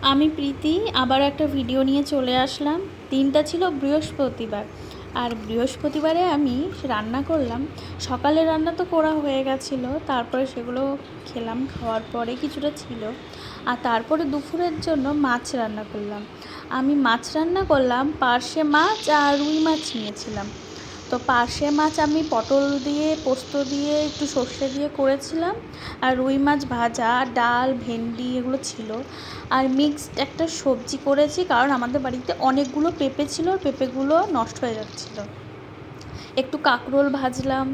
আমি প্রীতি আবার একটা ভিডিও নিয়ে চলে আসলাম। দিনটা ছিল বৃহস্পতিবার, আর বৃহস্পতিবারে আমি রান্না করলাম। সকালে রান্না তো করা হয়ে গেছিলো, তারপরে সেগুলো খেলাম, খাওয়ার পরে কিছুটা ছিল। আর তারপরে দুপুরের জন্য মাছ রান্না করলাম। আমি মাছ রান্না করলাম, পার্শে মাছ আর রুই মাছ নিয়েছিলাম। তো পার্শে মাছ আমি পটল দিয়ে, পোস্ত দিয়ে, একটু সর্ষে দিয়ে করেছিলাম। আর রুই মাছ ভাজা, ডাল, ভেন্ডি এগুলো ছিল। আর মিক্সড একটা সবজি করেছি, কারণ আমাদের বাড়িতে অনেকগুলো পেঁপে ছিল, আর পেঁপেগুলো নষ্ট হয়ে যাচ্ছিলো। একটু কাঁকরোল ভাজলাম।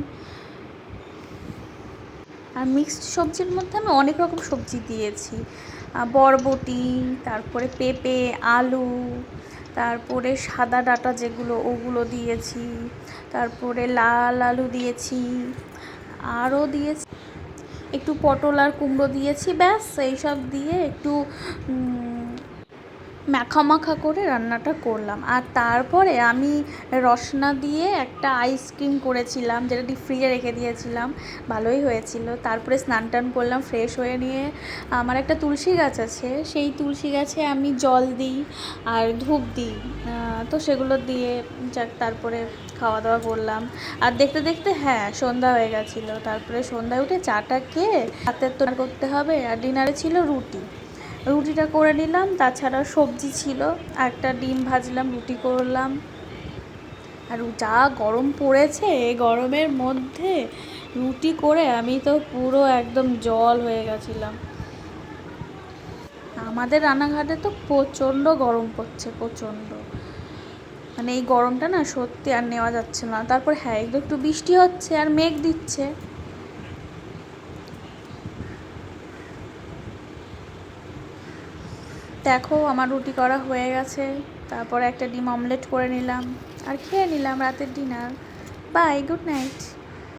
আর মিক্সড সবজির মধ্যে আমি অনেক রকম সবজি দিয়েছি, বরবটি, তারপরে পেঁপে, আলু, তারপরে সাদা ডাঁটা যেগুলো ওগুলো দিয়েছি, তারপরে লাল আলু দিয়েছি, আরও দিয়েছি একটু পটল আর কুমড়ো দিয়েছি। ব্যাস এইসব দিয়ে একটু মাখা মাখা করে রান্নাটা করলাম। আর তারপরে আমি রসনা দিয়ে একটা আইসক্রিম করেছিলাম, যেটা ডিপ ফ্রিজে রেখে দিয়েছিলাম, ভালোই হয়েছিল। তারপরে স্নান টান করলাম, ফ্রেশ হয়ে নিয়ে আমার একটা তুলসী গাছ আছে, সেই তুলসী গাছে আমি জল দিই আর ধূপ দিই। তো সেগুলো দিয়ে যাক, তারপরে খাওয়া দাওয়া করলাম। আর দেখতে দেখতে সন্ধ্যা হয়ে গেছিলো। তারপরে সন্ধ্যায় উঠে চাটা খেয়ে রাতের তো করতে হবে। আর ডিনারে ছিল রুটিটা করে নিলাম। তাছাড়া সবজি ছিল, একটা ডিম ভাজলাম, রুটি করলাম। আর যা গরম পড়েছে, এই গরমের মধ্যে রুটি করে আমি তো পুরো একদম জল হয়ে গেছিলাম। আমাদের রানাঘাটে তো প্রচণ্ড গরম পড়ছে, প্রচণ্ড। মানে এই গরমটা না সত্যি আর নেওয়া যাচ্ছে না। তারপর একটু একটু বৃষ্টি হচ্ছে আর মেঘ দিচ্ছে। দেখো আমার রুটি করা হয়ে গেছে। তারপরে একটা ডিম অমলেট করে নিলাম আর খেয়ে নিলাম রাতের ডিনার। By, good night.